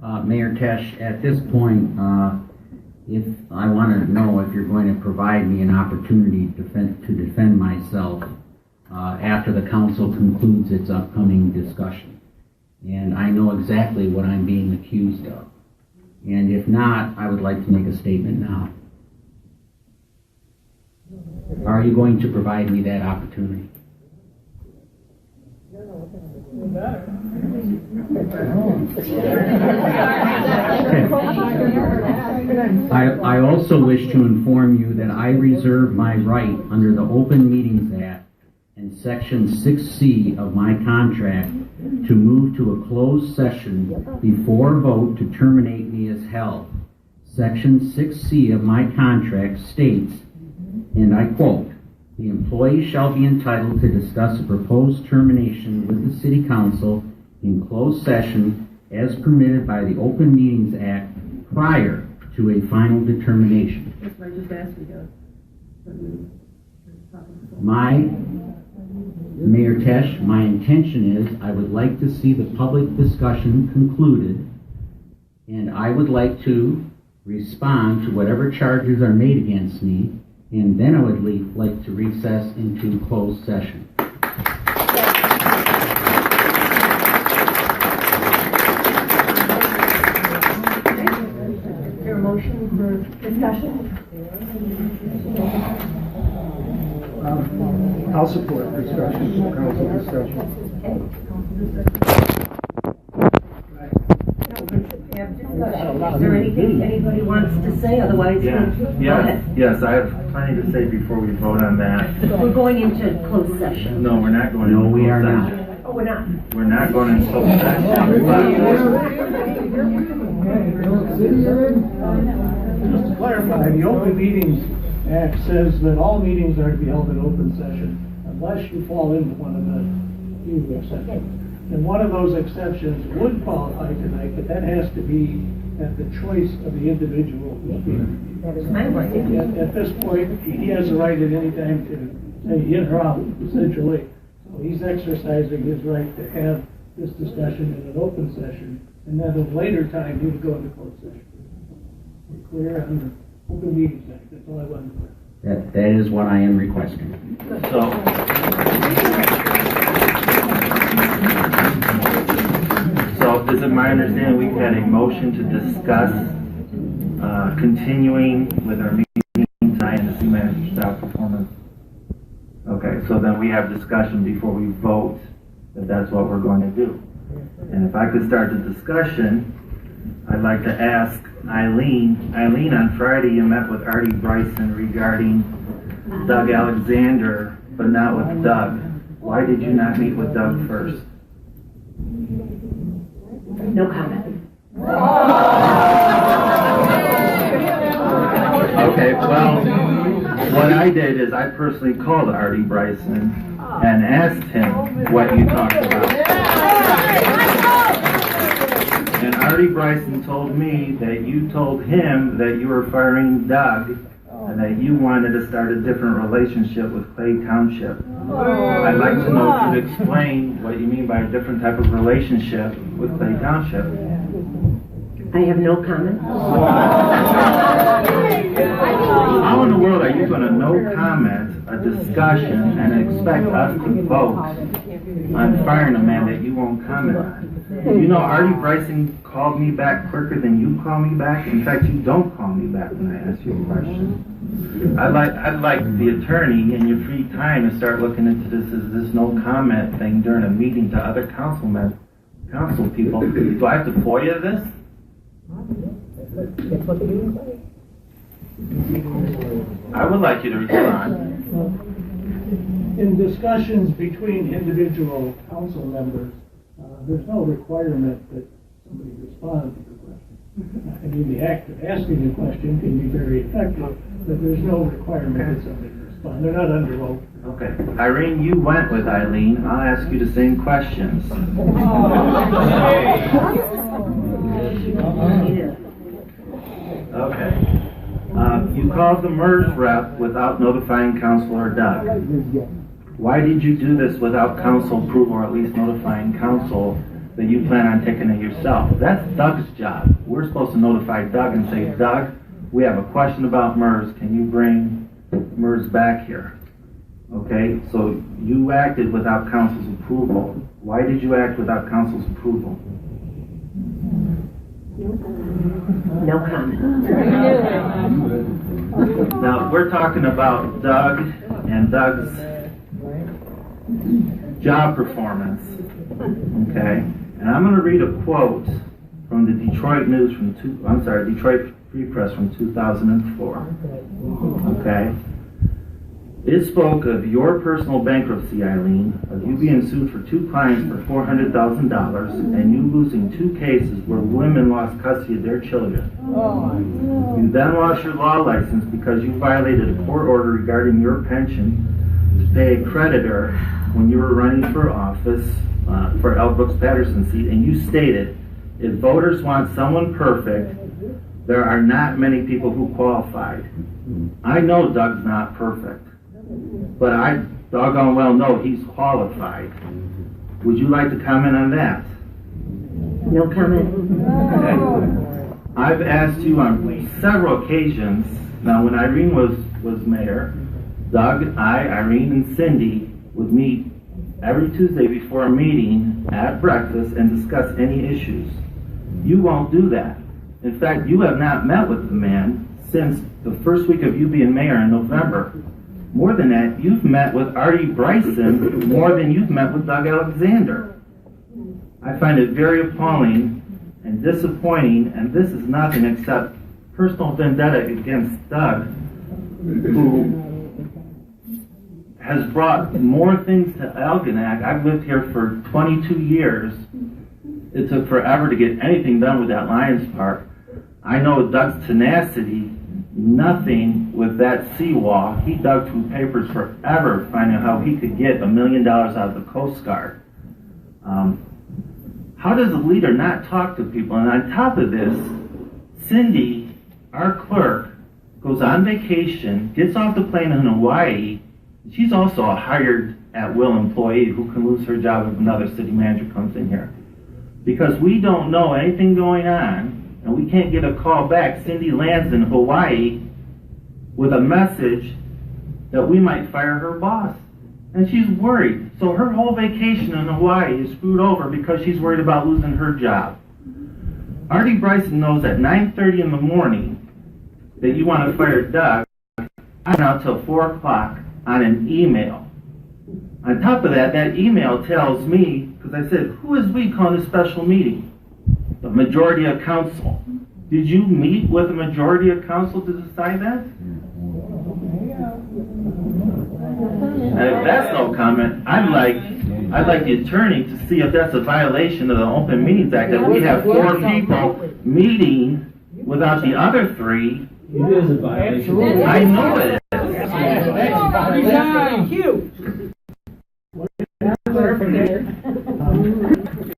Mayor Tesh, at this point, if I want to know if you're going to provide me an opportunity to defend myself after the council concludes its upcoming discussion. And I know exactly what I'm being accused of. And if not, I would like to make a statement now. Are you going to provide me that opportunity? I also wish to inform you that I reserve my right under the Open Meetings Act and Section 6C of my contract to move to a closed session before vote to terminate me as held. Section 6C of my contract states, and I quote, "The employee shall be entitled to discuss a proposed termination with the City Council in closed session as permitted by the Open Meetings Act prior to a final determination." That's what I just asked you guys. Mayor Tesh, my intention is I would like to see the public discussion concluded, and I would like to respond to whatever charges are made against me, and then I would like to recess into closed session. Is there a motion for discussion? I'll support discussion, council discussion. Is there anything anybody wants to say? Otherwise, go ahead. Yes, I have plenty to say before we vote on that. We're going into closed session. No, we're not going No, into we are closed not. session. Oh, we're not. We're not going into closed session. Just to clarify, the Open Meetings Act says that all meetings are to be held in open session unless you fall into one of the few exceptions. And one of those exceptions would qualify tonight, but that has to be at the choice of the individual who's being That is my right. At this point, he has a right at any time to say in or out, essentially. So he's exercising his right to have this discussion in an open session, and then at a later time, he would go into closed session. We're clear on the Open Meetings Act. That's all I wanted to clear. That is what I am requesting. So is it my understanding we've had a motion to discuss continuing with our meeting tonight and the city manager's staff performance? Okay, so then we have discussion before we vote that that's what we're going to do. And if I could start the discussion, I'd like to ask Eileen. Eileen, on Friday you met with Artie Bryson regarding Doug Alexander, but not with Doug. Why did you not meet with Doug first? No comment. Okay, well, what I did is I personally called Artie Bryson and asked him what you talked about. And Artie Bryson told me that you told him that you were firing Doug and that you wanted to start a different relationship with Clay Township. I'd like to know if you'd explain what you mean by a different type of relationship with Clay Township. I have no comment. How in the world are you going to no comment a discussion and expect us to vote on firing a man that you won't comment on? You know, Artie Bryson called me back quicker than you call me back. In fact, you don't call me back when I ask you a question. I'd like the attorney in your free time to start looking into this no comment thing during a meeting to other council people. Do I have to FOIA this? I would like you to respond. In discussions between individual council members, there's no requirement that somebody respond to the question. I mean, the act of asking a question can be very effective, but there's no requirement that somebody respond. They're not under oath. Okay. Irene, you went with Eileen. I'll ask you the same questions. Okay. You called the MERS rep without notifying Councilor Doug. Why did you do this without council approval, or at least notifying council that you plan on taking it yourself. That's Doug's job. We're supposed to notify Doug and say, Doug, we have a question about MERS. Can you bring MERS back here? Okay, so you acted without council's approval. Why did you act without council's approval? No comment. Now, we're talking about Doug and Doug's job performance, okay? And I'm going to read a quote from the Detroit Detroit Free Press from 2004, okay? It spoke of your personal bankruptcy, Eileen, of you being sued for 2 clients for $400,000 and you losing 2 cases where women lost custody of their children. You then lost your law license because you violated a court order regarding your pension to pay a creditor when you were running for office for L. Brooks Patterson seat, and you stated, if voters want someone perfect, there are not many people who qualified. I know Doug's not perfect, but I doggone well know he's qualified. Would you like to comment on that? No comment. I've asked you on several occasions, now when Irene was mayor, Doug, Irene, and Cindy would meet every Tuesday before a meeting at breakfast and discuss any issues. You won't do that. In fact, you have not met with the man since the first week of you being mayor in November. More than that, you've met with Artie Bryson more than you've met with Doug Alexander. I find it very appalling and disappointing, and this is nothing except personal vendetta against Doug, who has brought more things to Algonac. I've lived here for 22 years. It took forever to get anything done with that Lions Park. I know Doug's tenacity, nothing with that seawall. He dug through papers forever finding how he could get $1 million out of the Coast Guard. How does a leader not talk to people? And on top of this, Cindy, our clerk, goes on vacation, gets off the plane in Hawaii. She's also a hired at-will employee who can lose her job if another city manager comes in here. Because we don't know anything going on, and we can't get a call back, Cindy lands in Hawaii with a message that we might fire her boss. And she's worried. So her whole vacation in Hawaii is screwed over because she's worried about losing her job. Artie Bryson knows at 9:30 in the morning that you want to fire Doug. I'm out till 4 o'clock on an email. On top of that, that email tells me, because I said, who is we calling a special meeting? The majority of council. Did you meet with the majority of council to decide that? And if that's no comment, I'd like the attorney to see if that's a violation of the Open Meetings Act, that we have 4 people meeting without the other 3. It is a violation. I know it is.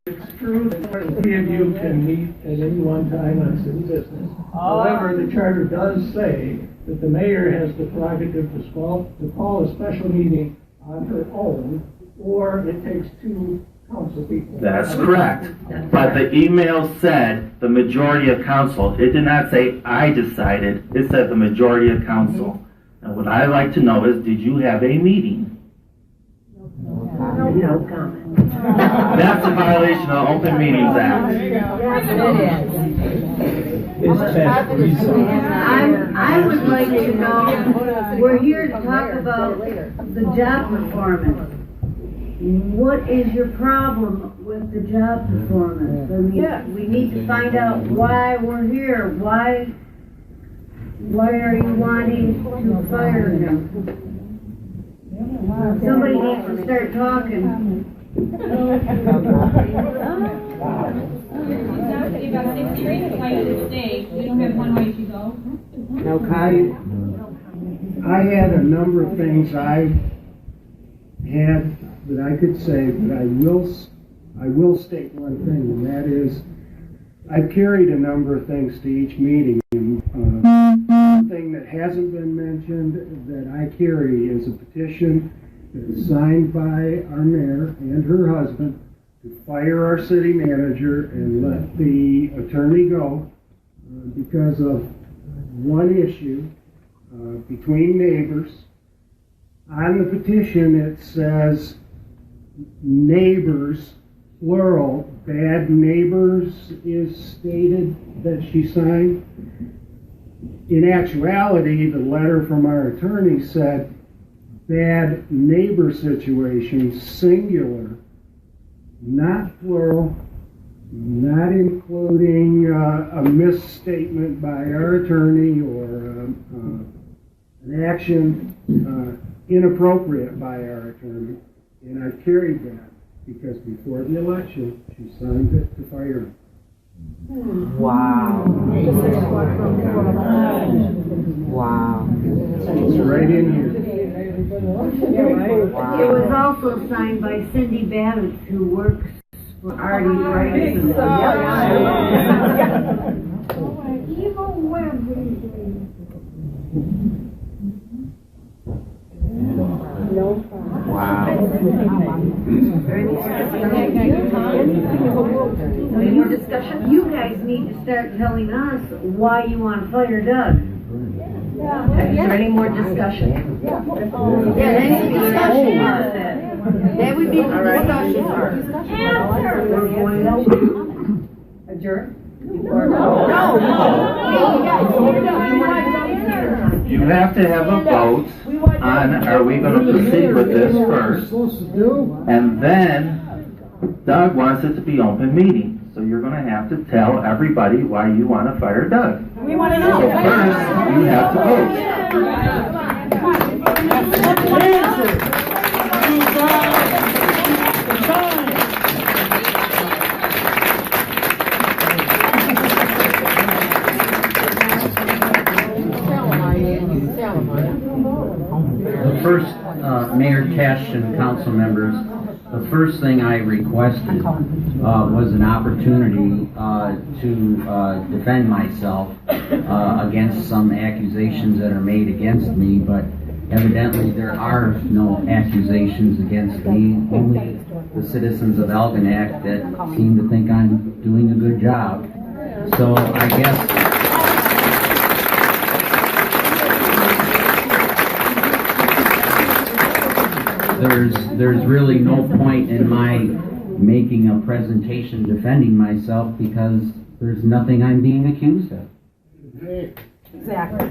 It's true that 3 of you can meet at any one time on city business. However, the charter does say that the mayor has the prerogative to call a special meeting on her own, or it takes 2 council people. That's correct. But the email said the majority of council. It did not say I decided. It said the majority of council. And what I'd like to know is, did you have a meeting? No comment. That's a violation of the Open Meetings Act. It's past reason. I would like to know, we're here to talk about the job performance. What is your problem with the job performance? I mean, we need to find out why we're here. Why are you wanting to fire him? Somebody needs to start talking. You've got 6 years to fight to stay. We don't have one way to go. No comment. I had a number of things I had that I could say, but I will state one thing, and that is I've carried a number of things to each meeting. One thing that hasn't been mentioned that I carry is a petition that is signed by our mayor and her husband to fire our city manager and let the attorney go because of one issue between neighbors. On the petition, it says neighbors, plural. Bad neighbors is stated that she signed. In actuality, the letter from our attorney said bad neighbor situation, singular, not plural, not including a misstatement by our attorney or an action inappropriate by our attorney. And I carried that because before the election, she signed it to fire him. Wow. Wow. It's right in here. It was also signed by Cindy Babbitt, who works for Artie Rice. Any more discussion? You guys need to start telling us why you want to fire Doug. Is there any more discussion? Yeah, any discussion. That would be the discussion part. We're going to adjourn? You have to have a vote on, are we gonna proceed with this first? And then Doug wants it to be open meeting. So you're gonna have to tell everybody why you wanna fire Doug. We want to know. So first, you have to vote. The first, Mayor Tesh and council members, the first thing I requested was an opportunity to defend myself against some accusations that are made against me, but evidently there are no accusations against me, only the citizens of Algonac that seem to think I'm doing a good job. So I guess there's really no point in my making a presentation defending myself because there's nothing I'm being accused of. Exactly.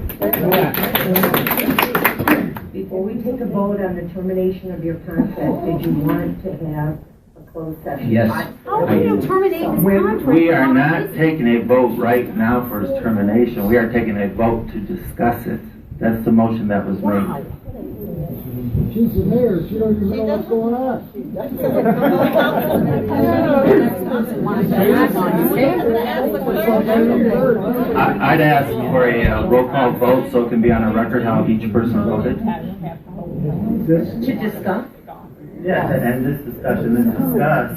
Before we take a vote on the termination of your contract, did you want to have a closed session? Yes. How can you terminate this contract? We are not taking a vote right now for his termination. We are taking a vote to discuss it. That's the motion that was made. She's the mayor, she don't even know what's going on. I'd ask for a roll call vote so it can be on a record how each person voted. To discuss? Yeah, to end this discussion and discuss,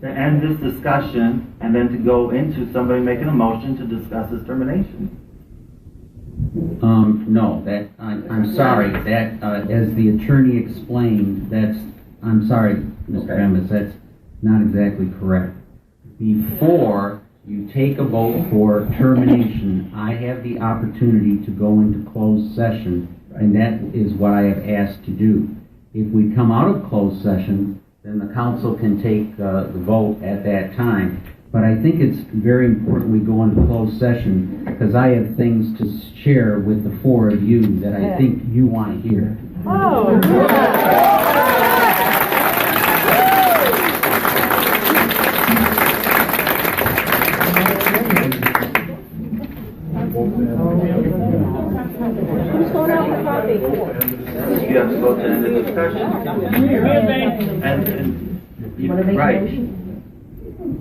to end this discussion and then to go into somebody making a motion to discuss his termination. No, that, I'm sorry, that, as the attorney explained, I'm sorry, Mr. Emmis, that's not exactly correct. Before you take a vote for termination, I have the opportunity to go into closed session, and that is what I have asked to do. If we come out of closed session, then the council can take the vote at that time. But I think it's very important we go into closed session because I have things to share with the four of you that I think you want to hear. Oh, who's going out for coffee? You have to go to end the discussion. And right.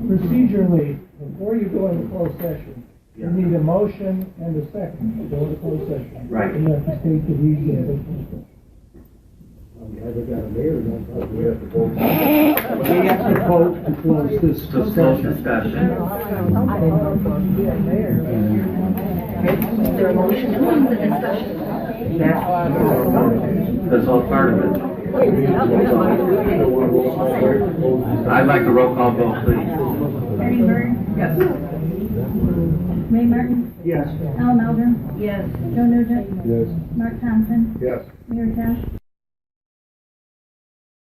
Procedurally, before you go into closed session, you need a motion and a second to go into closed session. Right. You have to state the reason. We have to vote to close this To close discussion. discussion. Is there a motion to close the discussion? That's all part of it. I'd like a roll call vote, please. Ernie Bird, Yes. Ray Martin, Yes. Al Meldrum, Yes. Joe Nugent, Yes. Mark Thompson, Yes. Mayor Tash.